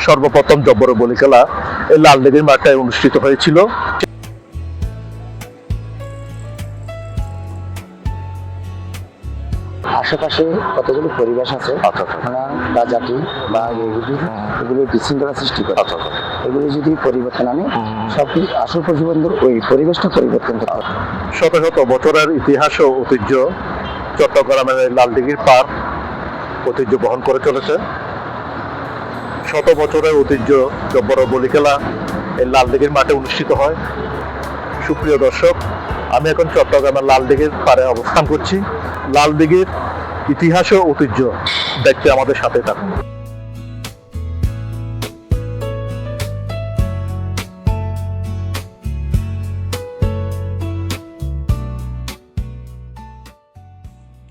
সর্বপ্রথম জব্বর বলি খেলা এই লালদিঘির মাঠটায় অনুষ্ঠিত হয়েছিল। আশেপাশে কতগুলো পরিবেশ আছে, বা জাতি বা এগুলো বিশৃঙ্খলা সৃষ্টি করে। এগুলো যদি পরিবর্তন আনে, সব আসল প্রতিবন্ধক ওই পরিবেশটা পরিবর্তন করতে হবে। শত শত বছরের ইতিহাস ও ঐতিহ্য চট্টগ্রামের লালদিঘির পার্ক ঐতিহ্য বহন করে চলেছে। শত বছরের ঐতিহ্য জব্বর বলি খেলা এই লালদিঘির মাঠে অনুষ্ঠিত হয়। সুপ্রিয় দর্শক, আমি এখন চট্টগ্রামের লালদিঘির পাড়ে অবস্থান করছি। লালদিঘির ইতিহাস ও ঐতিহ্য দেখতে আমাদের সাথে থাকুন।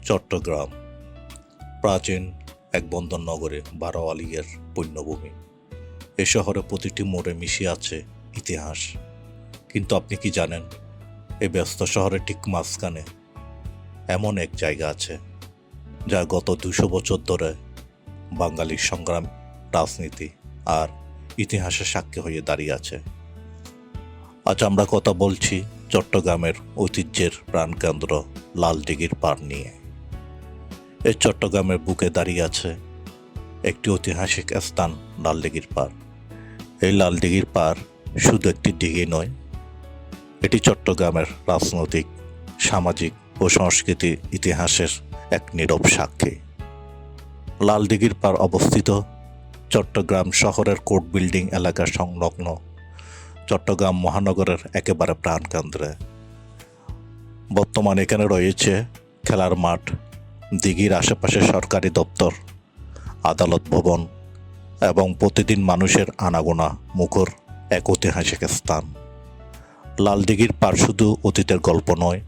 চট্টগ্রাম প্রাচীন এক বন্দর নগরে বারোয়ালিয়ের পুণ্যভূমি। এ শহরে প্রতিটি মোড়ে মিশে আছে ইতিহাস। কিন্তু আপনি কি জানেন, এই ব্যস্ত শহরে ঠিক মাঝখানে এমন এক জায়গা আছে যা গত 200 বছর ধরে বাঙালির সংগ্রাম, রাজনীতি আর ইতিহাসের সাক্ষী হয়ে দাঁড়িয়ে আছে। আজ আমরা কথা বলছি চট্টগ্রামের ঐতিহ্যের প্রাণকেন্দ্র লালদিঘির পাড় নিয়ে। এই চট্টগ্রামের বুকে দাঁড়িয়ে আছে একটি ঐতিহাসিক স্থান, লালদিঘির পাড়। এই লালদিঘির পাড় শুধু একটি দিঘি নয়, এটি চট্টগ্রামের রাজনৈতিক, সামাজিক ও সংস্কৃতি ইতিহাসের এক নীরব সাক্ষী। লালদিঘির পাড় অবস্থিত চট্টগ্রাম শহরের কোর্ট বিল্ডিং এলাকা সংলগ্ন চট্টগ্রাম মহানগরের একেবারে প্রাণকেন্দ্রে। বর্তমানে এখানে রয়েছে খেলার মাঠ, দিঘির আশেপাশে সরকারি দপ্তর, আদালত ভবন এবং প্রতিদিন মানুষের আনাগোনা মুখর এক ঐতিহাসিক স্থান। লালদিঘির পাড় শুধু অতীতের গল্প নয়,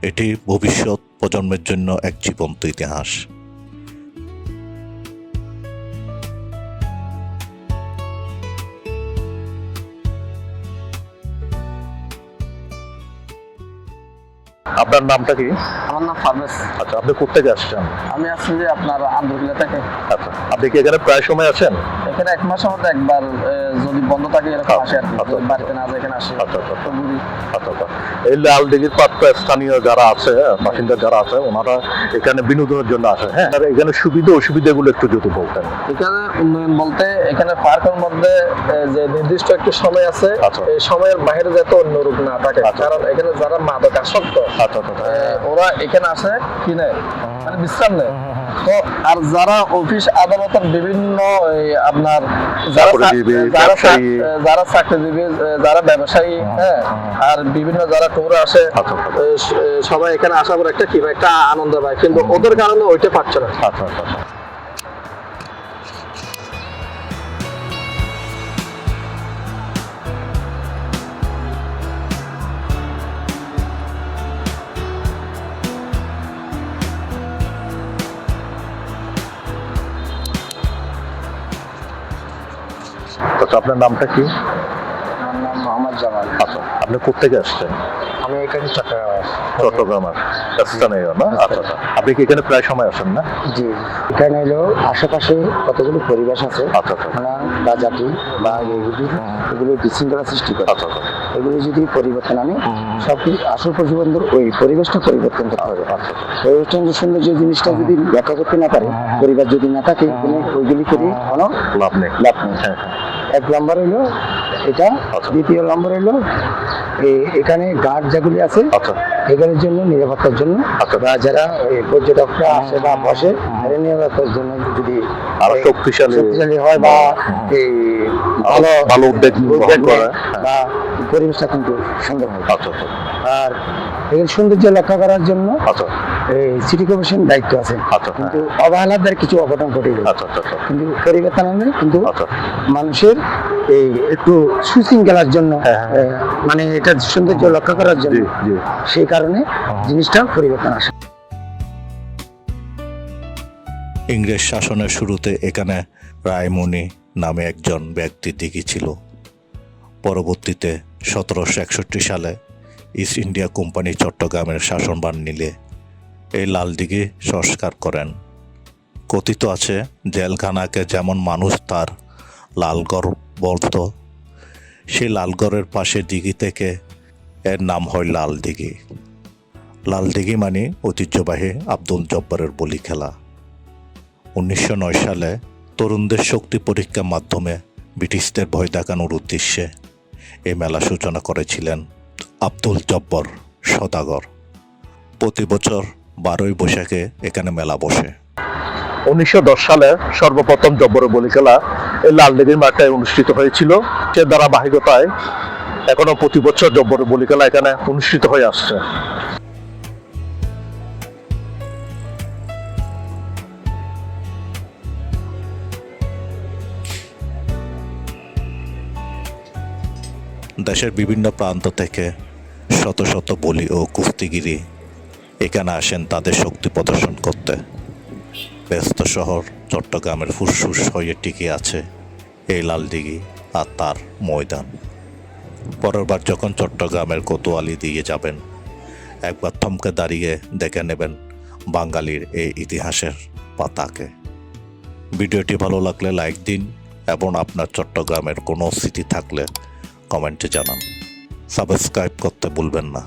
এটি ভবিষ্যৎ প্রজন্মের জন্য এক জীবন্ত ইতিহাস। আপনার নামটা কি? আমার নাম ফারভেজ। আচ্ছা, আপনি কোথেকে আসছেন? আমি আসছি যে আপনার আন্দরকিল্লা থেকে। আচ্ছা, আপনি কি এখানে প্রায় সময় আছেন? এখানে এক মাসের মধ্যে একবার যদি বন্ধ থাকে এরকম আসে আর কি। বাড়িতে না যায় এখানে আসি। আচ্ছা। এই লালদিঘির পাড়টা স্থানীয় যারা আছে, বাসিন্দা যারা আছে, ওনারা এখানে বিনোদনের জন্য আসে। হ্যাঁ, আর এখানে সুবিধা অসুবিধাগুলো একটু যদি বলতেন। এখানে উন্নয়ন বলতে এখানে পার্কের মধ্যে যে নির্দিষ্ট একটি সময় আছে, এই সময়ের বাইরে যাতে অন্য রূপ না থাকে। কারণ এখানে যারা মাদক আসক্ত ওরা এখানে আসে কিনে মানে বিশ্রাম নেয়। তো আর যারা অফিস আদালতের বিভিন্ন আপনার যারা চাকরিজীবী, যারা ব্যবসায়ী, হ্যাঁ, আর বিভিন্ন যারা ট্যুরে আসে, সবাই এখানে আসার পর একটা একটা আনন্দ পায়, কিন্তু ওদের কারণে ওইটা পাচ্ছে না। আচ্ছা, আপনার নামটা কি? আমার নাম মোহাম্মদ জামাল। আচ্ছা, আপনি কোথেকে আসছেন? আমি এখানে চট্টগ্রামের স্থানীয় না? আচ্ছা, আপনি কি এখানে প্রায় সময় আসেন না? জি, এখানে হলো আশেপাশে কতগুলো পরিবেশ আছে, বা জাতি বা এগুলো বিশৃঙ্খলা সৃষ্টি করে। এগুলো যদি পরিবর্তন আনে, সব আসল প্রতিবন্ধক ওই পরিবেশটা পরিবর্তন করতে হবে। পরিবেশন সৌন্দর্য জিনিসটা যদি ব্যাখ্যা করতে না পারে, পরিবেশ যদি না থাকে, ওইগুলি করে কোনো লাভ নেই। এক নম্বর হইলো এটা। দ্বিতীয় নম্বর হইলো এখানে গার্ড যেগুলি আছে, এগুলোর জন্য, নিরাপত্তার জন্য, বা যারা পর্যটকরা আসে বা বসে, নিরাপত্তার জন্য যদি আরো শক্তিশালী হয় বা ভালো উদ্যোগ বা পরিবেশটা কিন্তু সুন্দর হয়। আর এর সৌন্দর্য রক্ষা করার জন্য সিটি কর্পোরেশন দায়িত্ব আছে, কিন্তু অবহেলার দ্বারা কিছু অঘটন ঘটে যায়। কিন্তু পরিবর্তন আনলে কিন্তু মানুষের এই একটু সুশৃঙ্খলার জন্য, মানে এটা সৌন্দর্য রক্ষা করার জন্য, সেই কারণে জিনিসটা পরিবর্তন আসে। ইংরেজ শাসনের শুরুতে এখানে রায়মণি নামে একজন ব্যক্তি দিঘি ছিল। পরবর্তীতে 1761 সালে ইস্ট ইন্ডিয়া কোম্পানি চট্টগ্রামের শাসনভার নিলে এই লালদিঘি সংস্কার করেন। কথিত আছে, জেলখানাকে যেমন মানুষ তার লালগড় বলতো। সেই লালগড়ের পাশে দিঘি থেকে এর নাম হয় লাল দিঘি। লাল দিঘি মানে ঐতিহ্যবাহী আব্দুল জব্বারের বলি খেলা। 1909 সালে তরুণদের শক্তি পরীক্ষার মাধ্যমে ব্রিটিশদের ভয় দেখানোর উদ্দেশ্যে এই মেলা সূচনা করেছিলেন আব্দুল জব্বার সদাগর। প্রতি বছর 12ই বৈশাখে এখানে মেলা বসে। 1910 সালে সর্বপ্রথম জব্বরের বলি খেলা এই লালদিঘির মাঠে অনুষ্ঠিত হয়েছিল। সে ধারাবাহিকতায় এখনো প্রতি বছর জব্বরের বলি খেলা এখানে অনুষ্ঠিত হয়ে আসছে। দেশের বিভিন্ন প্রান্ত থেকে শত শত বলি ও কুস্তিগিরি এখানে আসেন তাদের শক্তি প্রদর্শন করতে। ব্যস্ত শহর চট্টগ্রামের ফুসফুস হয়ে টিকে আছে এই লালদিঘি আর তার ময়দান। পরের বার যখন চট্টগ্রামের কোতোয়ালি দিয়ে যাবেন, একবার থমকে দাঁড়িয়ে দেখে নেবেন বাঙালির এই ইতিহাসের পাতাকে। ভিডিওটি ভালো লাগলে লাইক দিন এবং আপনার চট্টগ্রামের কোনো স্মৃতি থাকলে কমেন্টে জানান। সাবস্ক্রাইব করতে ভুলবেন না।